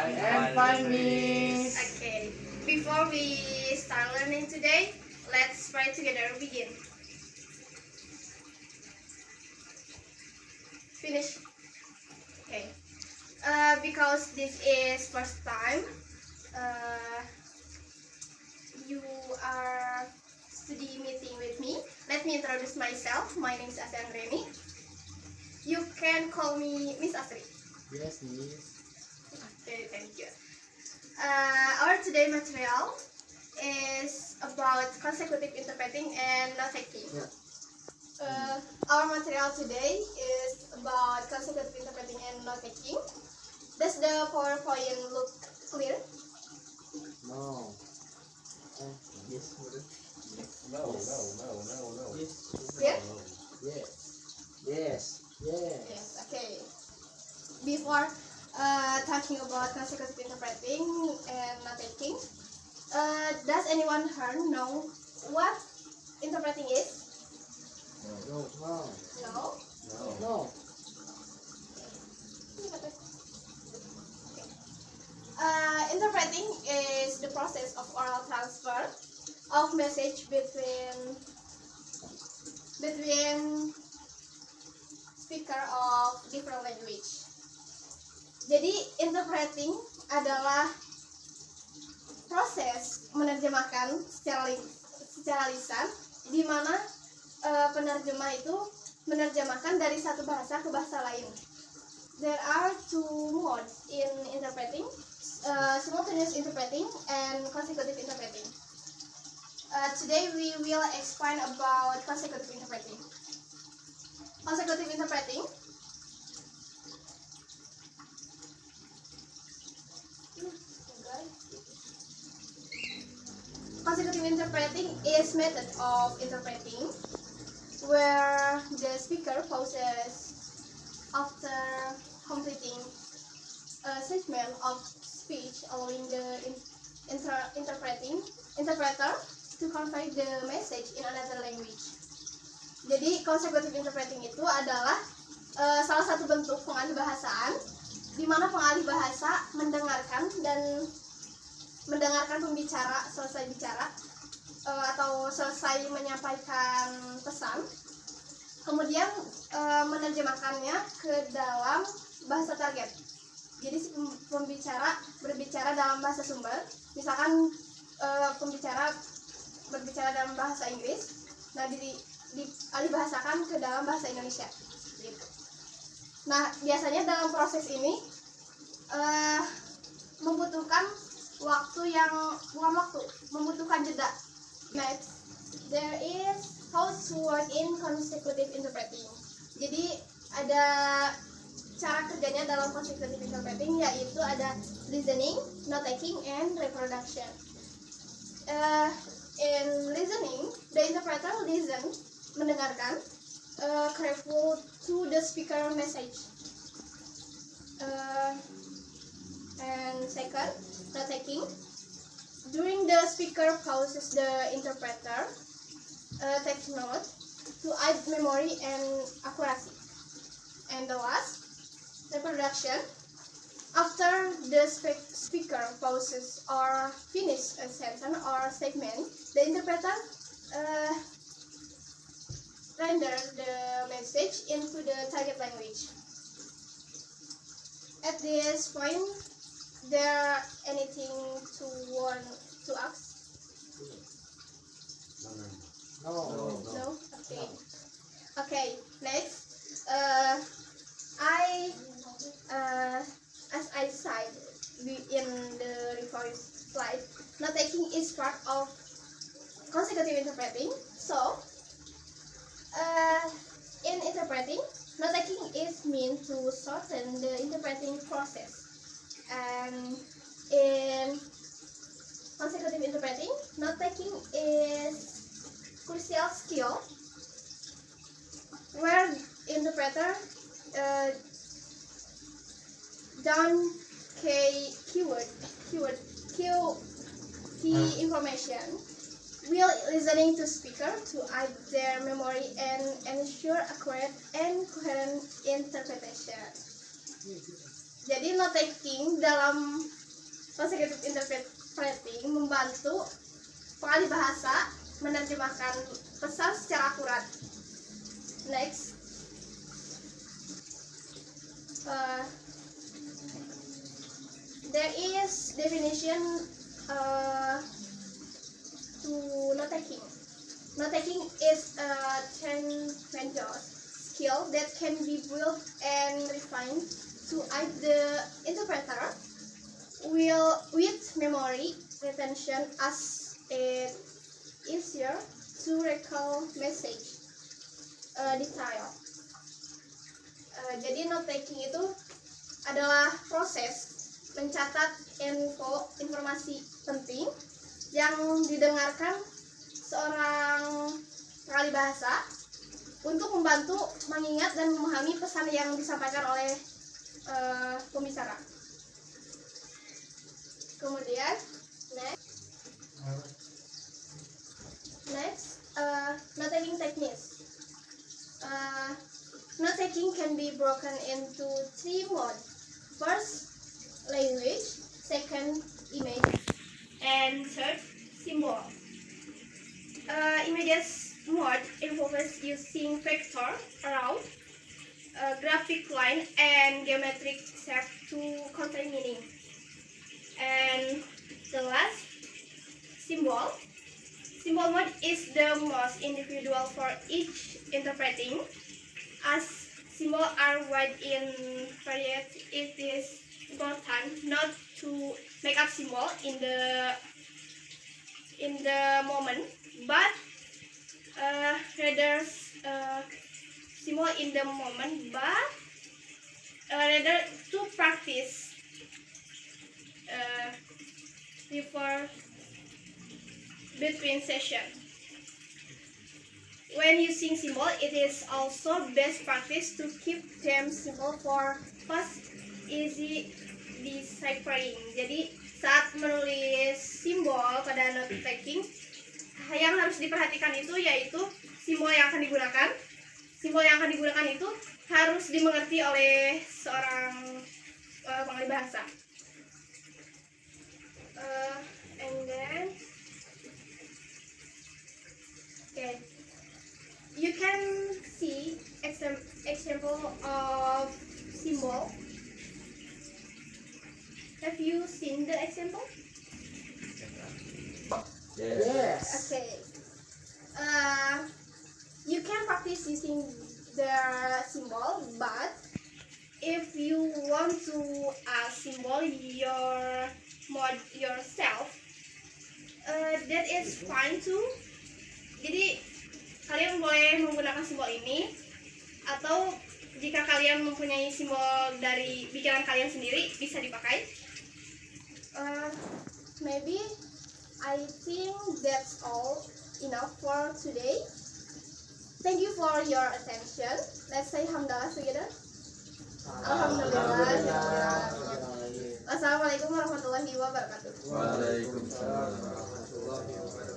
I am fine, Miss. Okay, before we start learning today, let's pray together. Begin. Finish. Okay. Because this is first time you are study meeting with me, let me introduce myself. My name is Asri Reni. You can call me Miss Asri. Yes, Miss. Okay, thank you. Our today material is about consecutive interpreting and note taking. Yeah. Our material today is about consecutive interpreting and note taking. Does the PowerPoint look clear? No. Yes. No. Yes. Clear? Yes. Yes. Yes. Yes. Okay. Before talking about consecutive interpreting and note taking, does anyone here know what interpreting is? No. No. No. No. Interpreting is the process of oral transfer of message between speaker of different language. Jadi interpreting adalah proses menerjemahkan secara lisan, di mana penerjemah itu menerjemahkan dari satu bahasa ke bahasa lain. There are two modes in interpreting, simultaneous interpreting and consecutive interpreting. Today we will explain about consecutive interpreting. Consecutive interpreting Consecutive interpreting is method of interpreting where the speaker pauses after completing a segment of speech, allowing the interpreter to convey the message in another language. Jadi consecutive interpreting itu adalah salah satu bentuk pengalih bahasaan, di mana pengalih bahasa mendengarkan pembicara selesai bicara atau selesai menyampaikan pesan, kemudian menerjemahkannya ke dalam bahasa target. Jadi si pembicara berbicara dalam bahasa sumber, misalkan pembicara berbicara dalam bahasa Inggris, nah dialihbahasakan ke dalam bahasa Indonesia gitu. Nah, biasanya dalam proses ini membutuhkan membutuhkan jeda. Next, there is how to work in consecutive interpreting. Jadi ada cara kerjanya dalam consecutive interpreting, yaitu ada listening, note taking, and reproduction. In listening, the interpreter listen, mendengarkan, careful to the speaker message. And second, note taking. During the speaker pauses, the interpreter takes note to aid memory and accuracy. And the last, reproduction. After the speaker pauses or finish a sentence or segment, the interpreter renders the message into the target language. At this point, there anything to want to ask? No. No? Okay. Okay, next. As I said in the revised slide, note taking is part of consecutive interpreting. So, in interpreting, note taking is meant to shorten the interpreting process. And in consecutive interpreting, note taking is crucial skill where interpreter down key information while listening to speaker to aid their memory and ensure accurate and coherent interpretation. Jadi note taking dalam consecutive interpreting membantu pengalih bahasa menerjemahkan pesan secara akurat. Next, there is definition to note taking. Note taking is a tremendous skill that can be built and refined to aid the interpreter with memory retention as it easier to recall message detail. Jadi note taking itu adalah proses mencatat informasi penting yang didengarkan seorang pengalih bahasa untuk membantu mengingat dan memahami pesan yang disampaikan oleh pembicara. Kemudian next note taking techniques. Note taking can be broken into 3 modes. First, language. Second, image. And third, symbol. Immediate mode involves using vector, arrow, graphic line, and geometric shape to convey meaning. And the last, symbol. Symbol mode is the most individual for each interpreting. As symbols are wide in variety, it is important not to make up symbol in the moment, but rather symbol in the moment, but rather to practice before between sessions. When using symbol, it is also best practice to keep them simple for fast, easy deciphering. Jadi saat menulis simbol pada note taking, yang harus diperhatikan itu yaitu simbol yang akan digunakan. Simbol yang akan digunakan itu harus dimengerti oleh seorang pengalih bahasa. And then, okay. You can see example of symbol. Have you seen the example? Yes. Okay. You can practice using the symbol, but if you want to symbol your mod yourself, that is fine too. Jadi kalian boleh menggunakan simbol ini, atau jika kalian mempunyai simbol dari bikinan kalian sendiri bisa dipakai. Maybe I think that's all enough for today. Thank you for your attention. Let's say hamdalah together. Alhamdulillah. Assalamualaikum warahmatullahi wabarakatuh. Waalaikumsalam warahmatullahi wabarakatuh.